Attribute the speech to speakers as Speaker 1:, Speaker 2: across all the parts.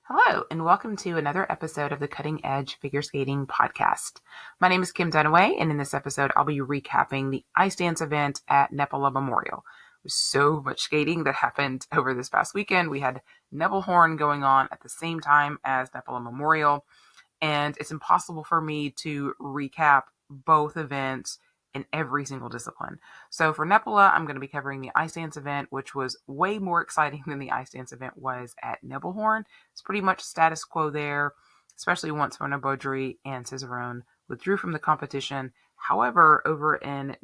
Speaker 1: Hello, and welcome to another episode of the Cutting Edge Figure Skating Podcast. My name is Kim Dunaway, and in this episode, I'll be recapping the ice dance event at Nepala Memorial. There's so much skating that happened over this past weekend. We had Nebelhorn going on at the same time as Nepala Memorial, and it's impossible for me to recap both events in every single discipline. So for Nepala, I'm going to be covering the ice dance event, which was way more exciting than the ice dance event was at Nebelhorn. It's pretty much status quo there, especially once Mona Beaudry and Cicerone withdrew from the competition. However, over in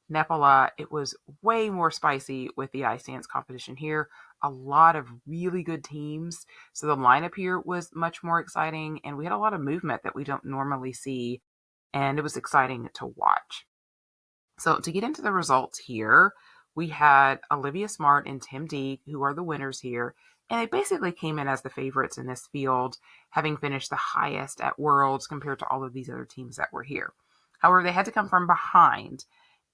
Speaker 1: Nepala, it was way more spicy with the ice dance competition here. A lot of really good teams. So the lineup here was much more exciting, and we had a lot of movement that we don't normally see, and it was exciting to watch. So to get into the results here, we had Olivia Smart and Tim Dieck, who are the winners here, and they basically came in as the favorites in this field, having finished the highest at Worlds compared to all of these other teams that were here. However, they had to come from behind.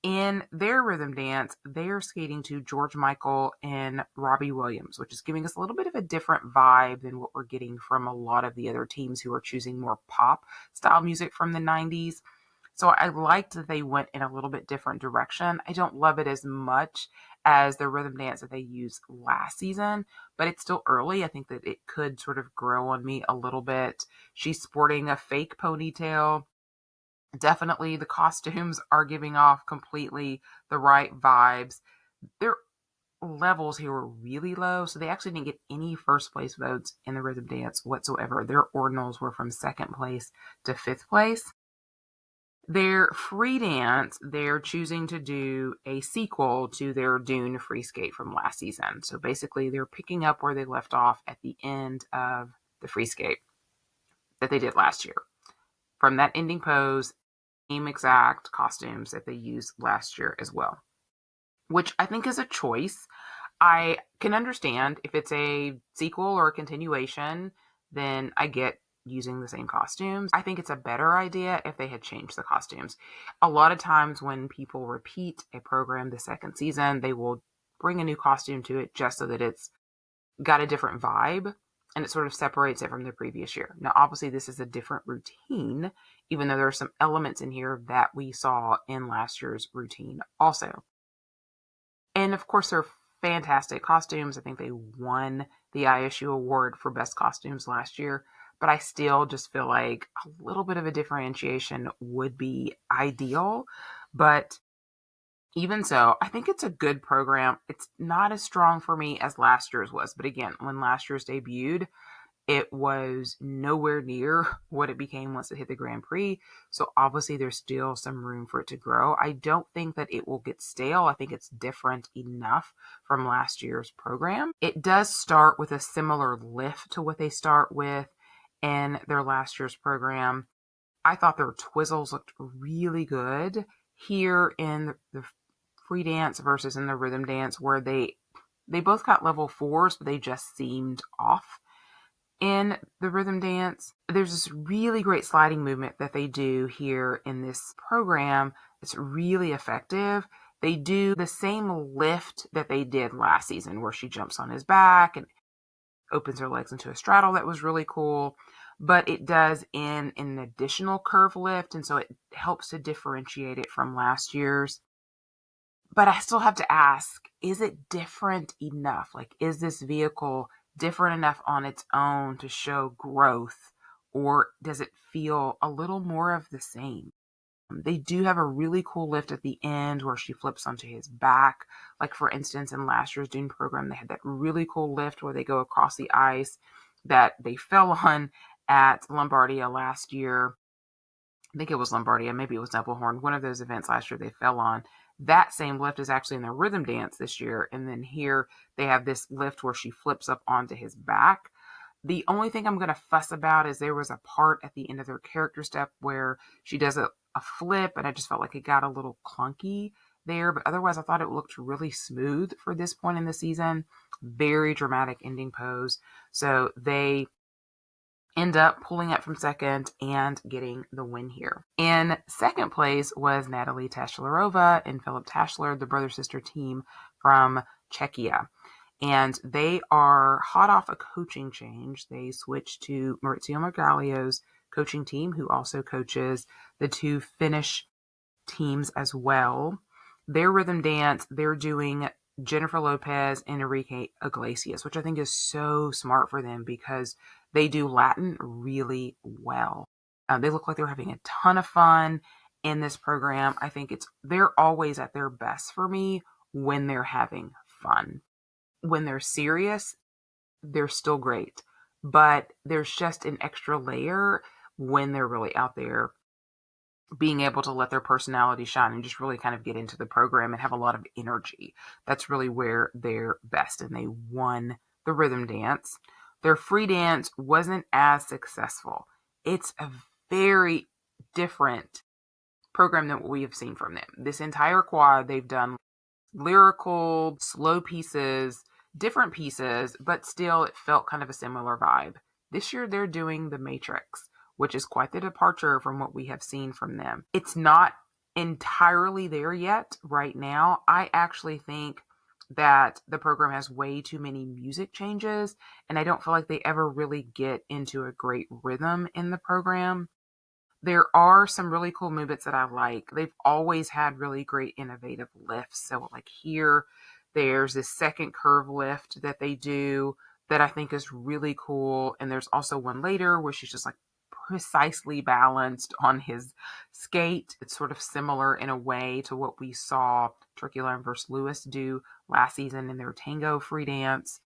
Speaker 1: In their rhythm dance, they are skating to George Michael and Robbie Williams, which is giving us a little bit of a different vibe than what we're getting from a lot of the other teams who are choosing more pop style music from the 90s. So I liked that they went in a little bit different direction. I don't love it as much as the rhythm dance that they used last season, but it's still early. I think that it could sort of grow on me a little bit. She's sporting a fake ponytail. Definitely the costumes are giving off completely the right vibes. Their levels here were really low, so they actually didn't get any first place votes in the rhythm dance whatsoever. Their ordinals were from second place to fifth place. Their free dance, they're choosing to do a sequel to their Dune free skate from last season. So basically, they're picking up where they left off at the end of the free skate that they did last year. From that ending pose, same exact costumes that they used last year as well, which I think is a choice. I can understand if it's a sequel or a continuation, then I get using the same costumes. I think it's a better idea if they had changed the costumes. A lot of times when people repeat a program the second season, they will bring a new costume to it just so that it's got a different vibe and it sort of separates it from the previous year. Now, obviously, this is a different routine, even though there are some elements in here that we saw in last year's routine also. And of course, they're fantastic costumes. I think they won the ISU award for best costumes last year, but I still just feel like a little bit of a differentiation would be ideal. But even so, I think it's a good program. It's not as strong for me as last year's was. But again, when last year's debuted, it was nowhere near what it became once it hit the Grand Prix. So obviously there's still some room for it to grow. I don't think that it will get stale. I think it's different enough from last year's program. It does start with a similar lift to what they start with in their last year's program. I thought their twizzles looked really good here in the free dance versus in the rhythm dance, where they both got level 4s, but they just seemed off. In the rhythm dance, there's this really great sliding movement that they do here in this program. It's really effective. They do the same lift that they did last season, where she jumps on his back and opens her legs into a straddle. That was really cool. But it does in an additional curve lift, and so it helps to differentiate it from last year's. But I still have to ask, is it different enough? Like, is this vehicle different enough on its own to show growth, or does it feel a little more of the same? They do have a really cool lift at the end where she flips onto his back. Like, for instance, in last year's Dune program, they had that really cool lift where they go across the ice that they fell on at Lombardia last year. I think it was Lombardia, maybe it was Nebelhorn. One of those events last year they fell on. That same lift is actually in their rhythm dance this year. And then here they have this lift where she flips up onto his back. The only thing I'm going to fuss about is there was a part at the end of their character step where she does a flip, and I just felt like it got a little clunky there. But otherwise, I thought it looked really smooth for this point in the season. Very dramatic ending pose. So they end up pulling up from second and getting the win here. In second place was Natalie Taschlerova and Philip Taschler, the brother-sister team from Czechia. And they are hot off a coaching change. They switched to Maurizio Margalio's coaching team, who also coaches the two Finnish teams as well. Their rhythm dance, they're doing Jennifer Lopez and Enrique Iglesias, which I think is so smart for them because they do Latin really well. They look like they're having a ton of fun in this program. I think they're always at their best for me when they're having fun. When they're serious, they're still great, but there's just an extra layer when they're really out there being able to let their personality shine and just really kind of get into the program and have a lot of energy. That's really where they're best, and they won the rhythm dance. Their free dance wasn't as successful. It's a very different program than what we have seen from them. This entire quad, they've done lyrical, slow pieces, different pieces, but still it felt kind of a similar vibe. This year they're doing the Matrix, which is quite the departure from what we have seen from them. It's not entirely there yet right now. I actually think that the program has way too many music changes, and I don't feel like they ever really get into a great rhythm in the program. There are some really cool movements that I like. They've always had really great innovative lifts. So like here, there's this second curve lift that they do that I think is really cool. And there's also one later where she's just like precisely balanced on his skate. It's sort of similar in a way to what we saw Turkula and Verse Lewis do last season in their tango free dance.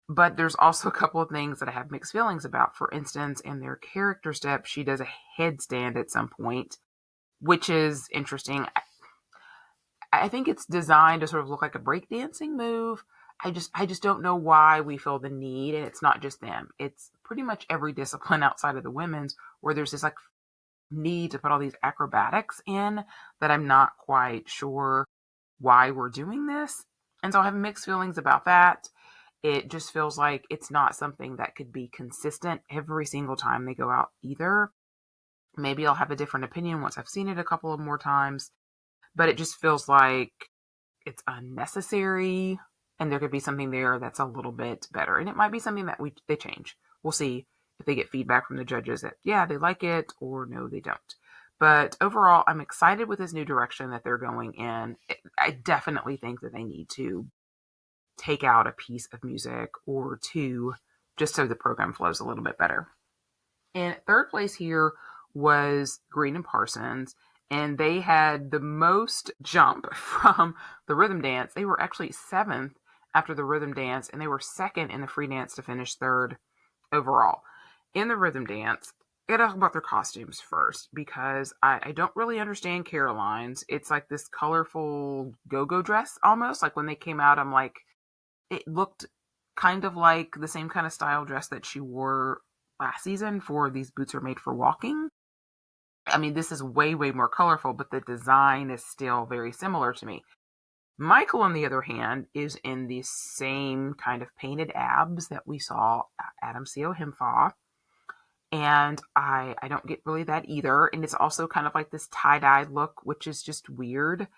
Speaker 1: But there's also a couple of things that I have mixed feelings about. For instance, in their character step, she does a headstand at some point, which is interesting. I think it's designed to sort of look like a breakdancing move. I just don't know why we feel the need, and it's not just them. It's pretty much every discipline outside of the women's where there's this like need to put all these acrobatics in that I'm not quite sure why we're doing this. And so I have mixed feelings about that. It just feels like it's not something that could be consistent every single time they go out either. Maybe I'll have a different opinion once I've seen it a couple of more times, but it just feels like it's unnecessary and there could be something there that's a little bit better. And it might be something that they change. We'll see if they get feedback from the judges that, yeah, they like it or no, they don't. But overall, I'm excited with this new direction that they're going in. I definitely think that they need to take out a piece of music or two just so the program flows a little bit better. In third place here was Green and Parsons, and they had the most jump from the rhythm dance. They were actually seventh after the rhythm dance, and they were second in the free dance to finish third overall. In the rhythm dance, I gotta talk about their costumes first because I don't really understand Caroline's. It's like this colorful go-go dress almost. Like when they came out, I'm like, it looked kind of like the same kind of style dress that she wore last season for These Boots Are Made for Walking. I mean, this is way, way more colorful, but the design is still very similar to me. Michael, on the other hand, is in the same kind of painted abs that we saw Adam C.O. Himfaw. And I don't get really that either. And it's also kind of like this tie-dye look, which is just weird.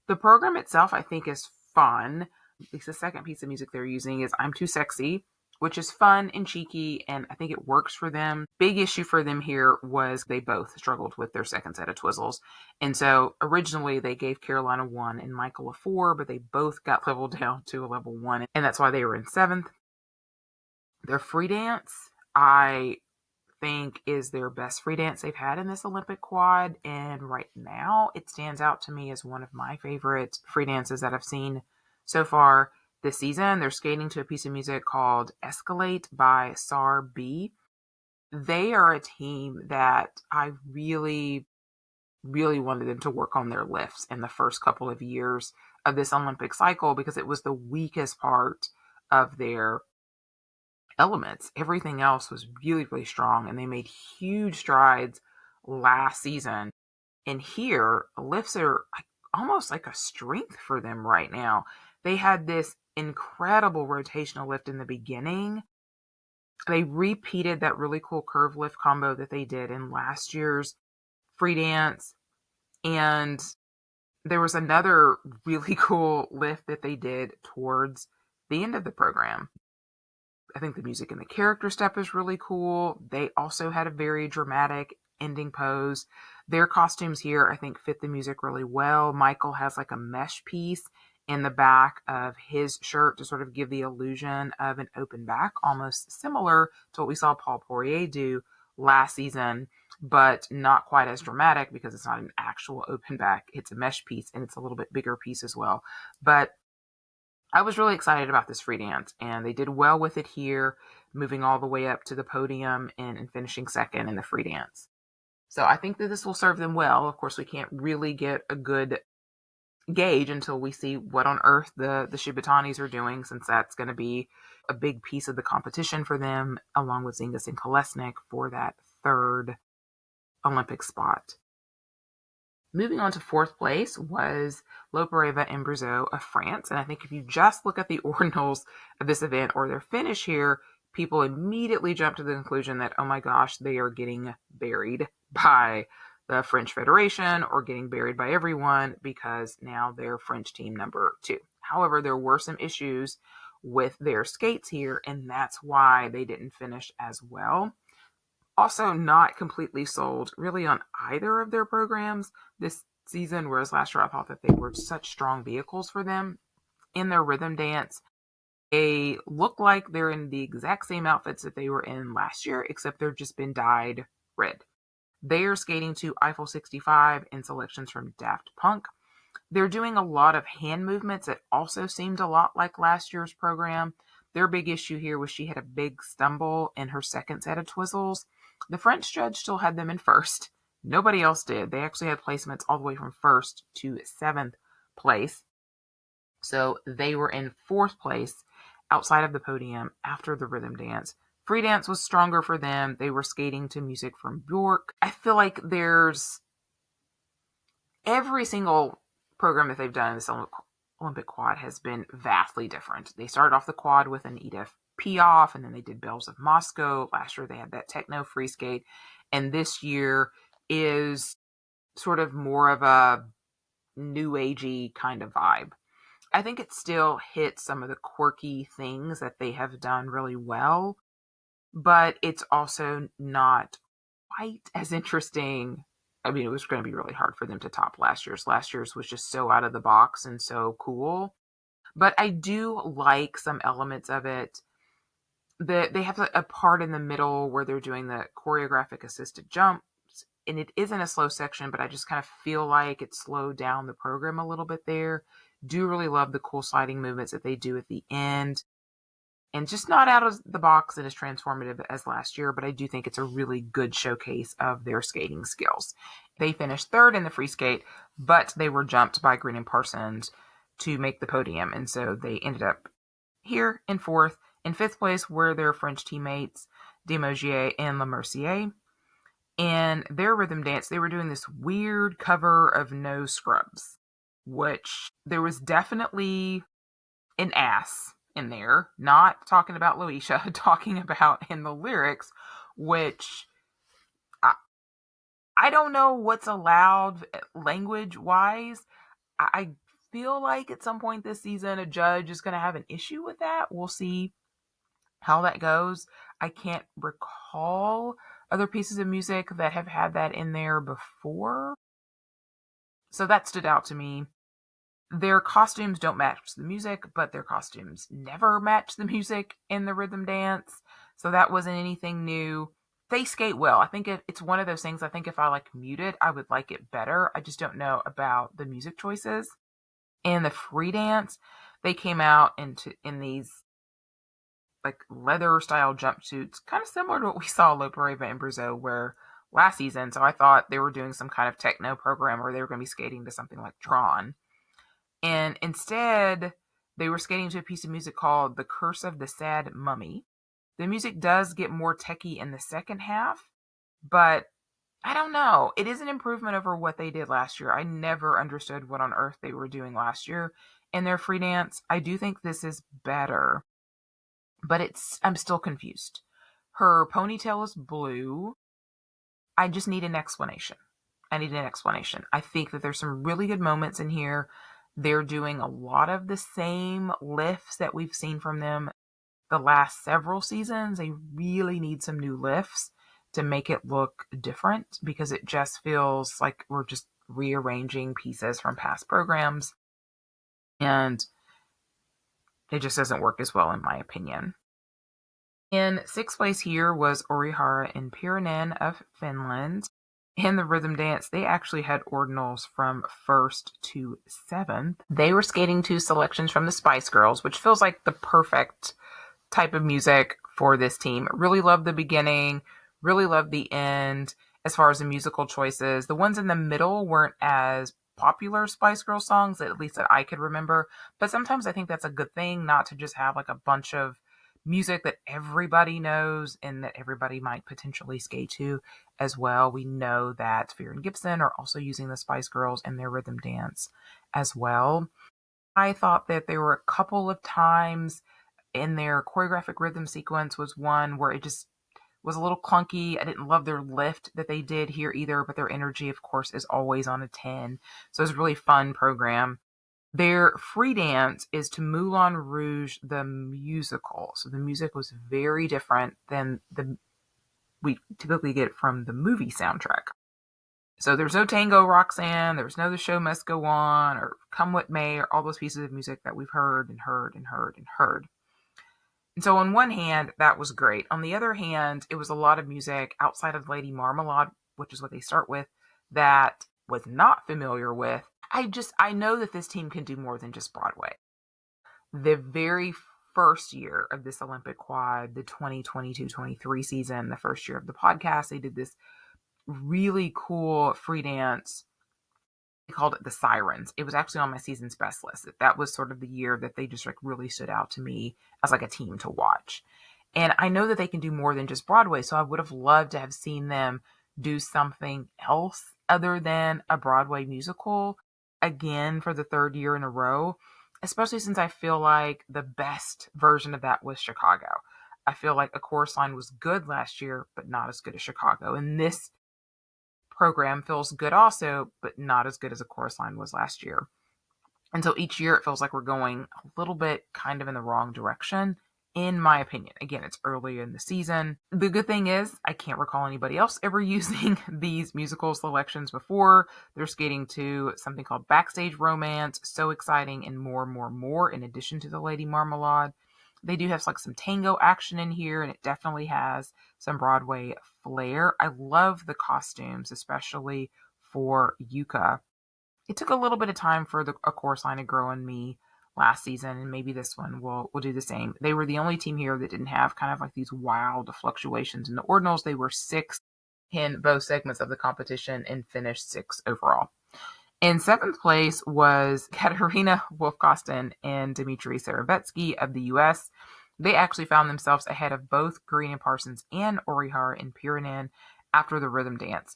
Speaker 1: The program itself, I think, is fun. At least the second piece of music they're using is I'm Too Sexy, which is fun and cheeky, and I think it works for them. Big issue for them here was they both struggled with their second set of twizzles. And so originally they gave Caroline a 1 and Michael a 4, but they both got leveled down to a level 1, and that's why they were in 7th. Their free dance, I think, is their best free dance they've had in this Olympic quad, and right now it stands out to me as one of my favorite free dances that I've seen so far this season. They're skating to a piece of music called Escalate by Sar B. They are a team that I really, really wanted them to work on their lifts in the first couple of years of this Olympic cycle because it was the weakest part of their elements. Everything else was really, really strong, and they made huge strides last season. And here, lifts are almost like a strength for them right now. They had this incredible rotational lift in the beginning. They repeated that really cool curve lift combo that they did in last year's free dance. And there was another really cool lift that they did towards the end of the program. I think the music in the character step is really cool. They also had a very dramatic ending pose. Their costumes here, I think, fit the music really well. Michael has like a mesh piece in the back of his shirt to sort of give the illusion of an open back, almost similar to what we saw Paul Poirier do last season, but not quite as dramatic because it's not an actual open back. It's a mesh piece and it's a little bit bigger piece as well. But I was really excited about this free dance, and they did well with it here, moving all the way up to the podium and finishing second in the free dance. So I think that this will serve them well. Of course, we can't really get a good gauge until we see what on earth the Shibatanis are doing, since that's going to be a big piece of the competition for them, along with Zingis and Kolesnik for that third Olympic spot. Moving on to fourth place was Lopareva and Briseau of France. And I think if you just look at the ordinals of this event or their finish here, people immediately jump to the conclusion that, oh my gosh, they are getting buried by the French Federation or getting buried by everyone because now they're French team number 2. However, there were some issues with their skates here, and that's why they didn't finish as well. Also not completely sold really on either of their programs this season, whereas last year I thought that they were such strong vehicles for them. In their rhythm dance, they look like they're in the exact same outfits that they were in last year, except they've just been dyed red. They are skating to Eiffel 65 in selections from Daft Punk. They're doing a lot of hand movements that also seemed a lot like last year's program. Their big issue here was she had a big stumble in her second set of twizzles. The French judge still had them in first. Nobody else did. They actually had placements all the way from first to 7th place. So they were in 4th place outside of the podium after the rhythm dance. Free dance was stronger for them. They were skating to music from Bjork. I feel like there's every single program that they've done in this Olympic quad has been vastly different. They started off the quad with an Edith Piaf, and then they did Bells of Moscow. Last year they had that techno free skate, and this year is sort of more of a new agey kind of vibe. I think it still hits some of the quirky things that they have done really well, but it's also not quite as interesting. I mean, it was going to be really hard for them to top last year's. Last year's was just so out of the box and so cool. But I do like some elements of it. They have a part in the middle where they're doing the choreographic assisted jumps, and it isn't a slow section, but I just kind of feel like it slowed down the program a little bit there. Do really love the cool sliding movements that they do at the end. And just not out of the box and as transformative as last year, but I do think it's a really good showcase of their skating skills. They finished 3rd in the free skate, but they were jumped by Green and Parsons to make the podium. And so they ended up here in 4th. In 5th place were their French teammates, Desmaugier and Le Mercier. In their rhythm dance, they were doing this weird cover of No Scrubs, which there was definitely an ass in there, not talking about Loisha, talking about in the lyrics, which I don't know what's allowed language-wise. I feel like at some point this season, a judge is going to have an issue with that. We'll see how that goes. I can't recall other pieces of music that have had that in there before. So that stood out to me. Their costumes don't match the music, but their costumes never match the music in the rhythm dance. So that wasn't anything new. They skate well. I think it's one of those things. I think if I mute it, I would like it better. I just don't know about the music choices. In the free dance, they came out in these leather style jumpsuits, kind of similar to what we saw Lopareva and Briseau wear last season. So I thought they were doing some kind of techno program, or they were going to be skating to something like Tron. And instead, they were skating to a piece of music called The Curse of the Sad Mummy. The music does get more techie in the second half, but I don't know. It is an improvement over what they did last year. I never understood what on earth they were doing last year in their free dance. I do think this is better, but I'm still confused. Her ponytail is blue. I just need an explanation. I think that there's some really good moments in here. They're doing a lot of the same lifts that we've seen from them the last several seasons. They really need some new lifts to make it look different, because it just feels like we're just rearranging pieces from past programs, and it just doesn't work as well, in my opinion. In sixth place here was Orihara and Pirinen of Finland. In the rhythm dance, they actually had ordinals from first to seventh. They were skating to selections from the Spice Girls, which feels like the perfect type of music for this team. Really loved the beginning, really loved the end. As far as the musical choices, the ones in the middle weren't as popular Spice Girl songs, at least that I could remember. But sometimes I think that's a good thing, not to just have like a bunch of music that everybody knows and that everybody might potentially skate to as well. We know that Fear and Gibson are also using the Spice Girls in their rhythm dance as well. I thought that there were a couple of times in their choreographic rhythm sequence was one where it just was a little clunky. I didn't love their lift that they did here either, but their energy, of course, is always on a 10. So it was a really fun program. Their free dance is to Moulin Rouge, the musical. So the music was very different than we typically get from the movie soundtrack. So there's no Tango Roxanne, there's no The Show Must Go On, or Come What May, or all those pieces of music that we've heard and heard and heard and heard. And so on one hand, that was great. On the other hand, it was a lot of music outside of Lady Marmalade, which is what they start with, that was not familiar with. I know that this team can do more than just Broadway. The very first year of this Olympic quad, the 2022-23 season, the first year of the podcast, they did this really cool free dance. They called it the Sirens. It was actually on my season's best list. That was sort of the year that they just like really stood out to me as like a team to watch. And I know that they can do more than just Broadway, so I would have loved to have seen them do something else other than a Broadway musical again for the third year in a row, especially since I feel like the best version of that was Chicago. I feel like A Chorus Line was good last year, but not as good as Chicago. And this program feels good also, but not as good as A Chorus Line was last year. And so each year it feels like we're going a little bit kind of in the wrong direction, in my opinion. Again, it's early in the season. The good thing is I can't recall anybody else ever using these musical selections before. They're skating to something called Backstage Romance, So Exciting, and More, in addition to the Lady Marmalade. They do have like some tango action in here, and it definitely has some Broadway flair. I love the costumes, especially for Yuka. It took a little bit of time for A Chorus Line to grow on me last season, and maybe this one will do the same. They were the only team here that didn't have kind of like these wild fluctuations in the ordinals. They were sixth in both segments of the competition and finished sixth overall. In seventh place was Katerina Wolfkosten and Dmitry Serebetsky of the U.S. They actually found themselves ahead of both Green and Parsons and Orihara and Pirinen after the rhythm dance.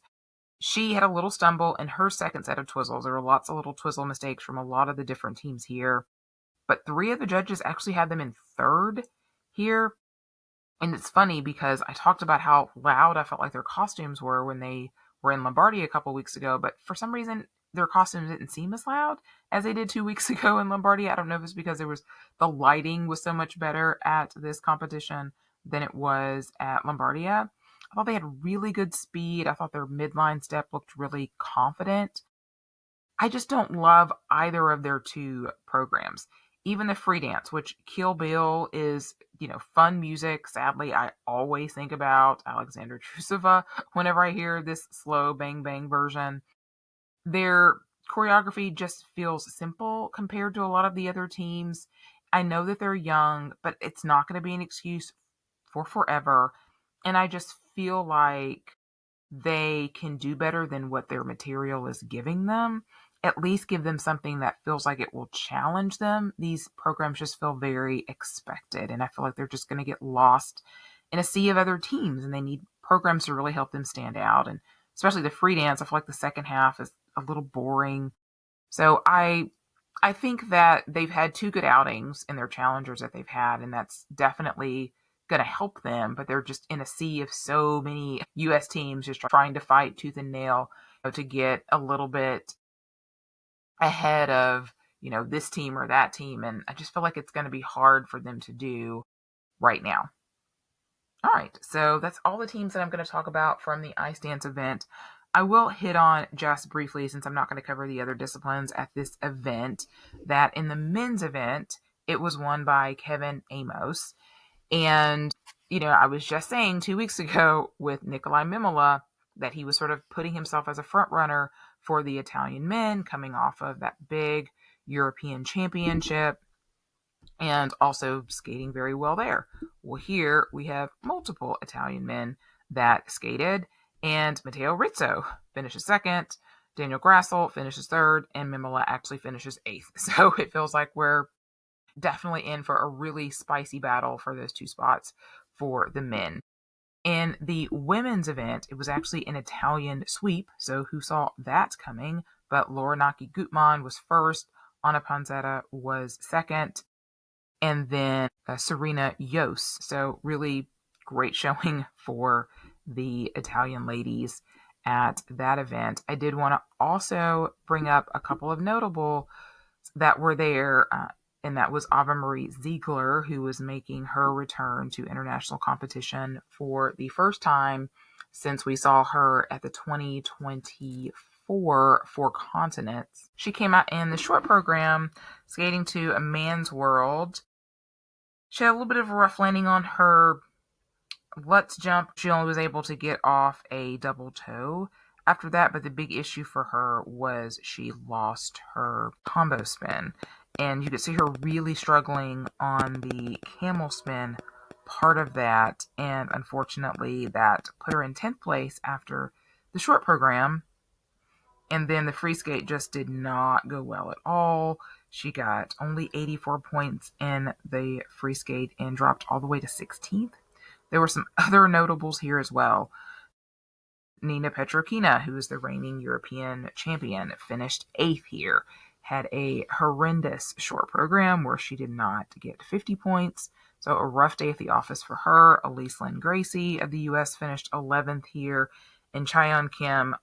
Speaker 1: She had a little stumble in her second set of twizzles. There were lots of little twizzle mistakes from a lot of the different teams here. But three of the judges actually had them in third here. And it's funny because I talked about how loud I felt like their costumes were when they were in Lombardia a couple weeks ago. But for some reason, their costumes didn't seem as loud as they did 2 weeks ago in Lombardia. I don't know if it's because the lighting was so much better at this competition than it was at Lombardia. I thought they had really good speed. I thought their midline step looked really confident. I just don't love either of their two programs. Even the free dance, which Kill Bill is, fun music. Sadly, I always think about Alexandra Trusova whenever I hear this slow bang bang version. Their choreography just feels simple compared to a lot of the other teams. I know that they're young, but it's not going to be an excuse for forever. And I just feel like they can do better than what their material is giving them. At least give them something that feels like it will challenge them. These programs just feel very expected, and I feel like they're just going to get lost in a sea of other teams, and they need programs to really help them stand out. And especially the free dance, I feel like the second half is a little boring. So I think that they've had two good outings in their challengers that they've had, and that's definitely going to help them, but they're just in a sea of so many U.S. teams just trying to fight tooth and nail to get a little bit ahead of this team or that team. And I just feel like it's going to be hard for them to do right now. All right, so that's all the teams that I'm going to talk about from the ice dance event. I will hit on just briefly, since I'm not going to cover the other disciplines at this event, that in the men's event, it was won by Kevin Amos. And, I was just saying 2 weeks ago with Nikolai Mimola that he was sort of putting himself as a front runner for the Italian men coming off of that big European championship and also skating very well there. Well, here we have multiple Italian men that skated, and Matteo Rizzo finishes second, Daniel Grassel finishes third, and Mimola actually finishes eighth. So it feels like we're definitely in for a really spicy battle for those two spots for the men. In the women's event, it was actually an Italian sweep, so who saw that coming? But Laura Naki-Gutmann was first, Anna Panzetta was second, and then Serena Yos. So really great showing for the Italian ladies at that event. I did want to also bring up a couple of notable that were there, and that was Ava Marie Ziegler, who was making her return to international competition for the first time since we saw her at the 2024 Four Continents. She came out in the short program, skating to a man's world. She had a little bit of a rough landing on her Let's jump. She only was able to get off a double toe after that, but the big issue for her was she lost her combo spin. And you could see her really struggling on the camel spin part of that. And unfortunately, that put her in 10th place after the short program. And then the free skate just did not go well at all. She got only 84 points in the free skate and dropped all the way to 16th. There were some other notables here as well. Nina Petrokina, who is the reigning European champion, finished 8th here. Had a horrendous short program where she did not get 50 points. So a rough day at the office for her. Elise Lynn Gracie of the U.S. finished 11th here. And Chaeyeon Kim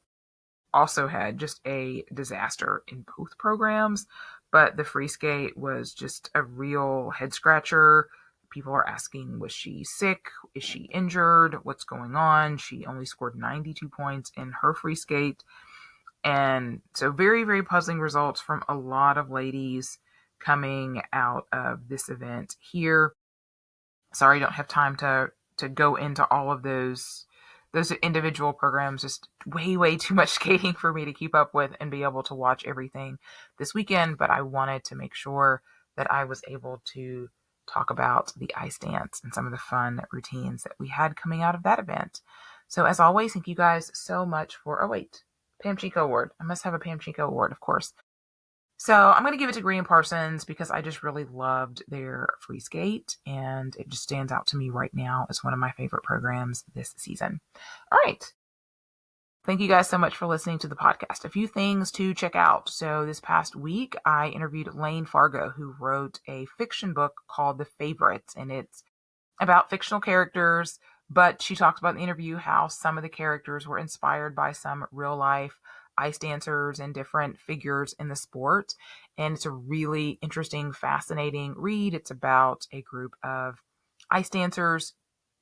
Speaker 1: also had just a disaster in both programs. But the free skate was just a real head scratcher. People are asking, was she sick? Is she injured? What's going on? She only scored 92 points in her free skate. And so very, very puzzling results from a lot of ladies coming out of this event here. Sorry, I don't have time to go into all of those individual programs. Just way, way too much skating for me to keep up with and be able to watch everything this weekend. But I wanted to make sure that I was able to talk about the ice dance and some of the fun routines that we had coming out of that event. So as always, thank you guys so much for, Pam Chico Award. I must have a Pam Chico Award, of course. So I'm going to give it to Green and Parsons because I just really loved their free skate, and it just stands out to me right now as one of my favorite programs this season. All right. Thank you guys so much for listening to the podcast. A few things to check out. So this past week, I interviewed Lane Fargo, who wrote a fiction book called The Favorites, and it's about fictional characters, but she talks about in the interview how some of the characters were inspired by some real life ice dancers and different figures in the sport. And it's a really interesting, fascinating read. It's about a group of ice dancers,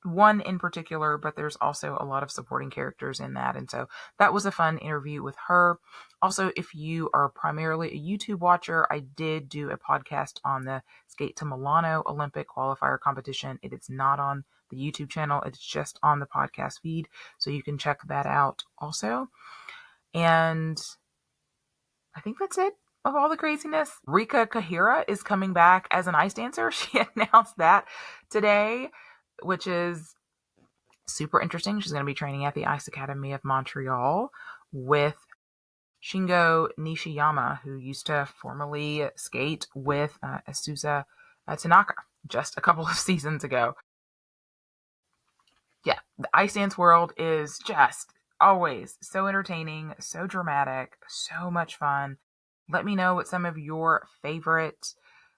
Speaker 1: one in particular, but there's also a lot of supporting characters in that. And so that was a fun interview with her. Also, if you are primarily a YouTube watcher, I did do a podcast on the Skate to Milano Olympic qualifier competition. It is not on the YouTube channel. It's just on the podcast feed. So you can check that out also. And I think that's it of all the craziness. Rika Kahira is coming back as an ice dancer. She announced that today, which is super interesting. She's going to be training at the Ice Academy of Montreal with Shingo Nishiyama, who used to formerly skate with Asuza Tanaka just a couple of seasons ago. Yeah, the ice dance world is just always so entertaining, so dramatic, so much fun. Let me know what some of your favorite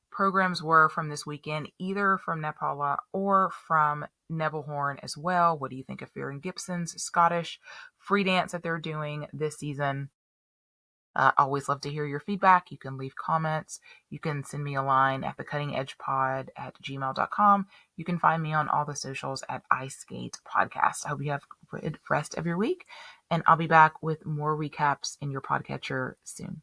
Speaker 1: programs were from this weekend, either from Nepala or from Nebelhorn as well. What do you think of Farron Gibson's Scottish free dance that they're doing this season? Always love to hear your feedback. You can leave comments. You can send me a line at thecuttingedgepod@gmail.com. You can find me on all the socials at iSkatePodcast. I hope you have a good rest of your week, and I'll be back with more recaps in your podcatcher soon.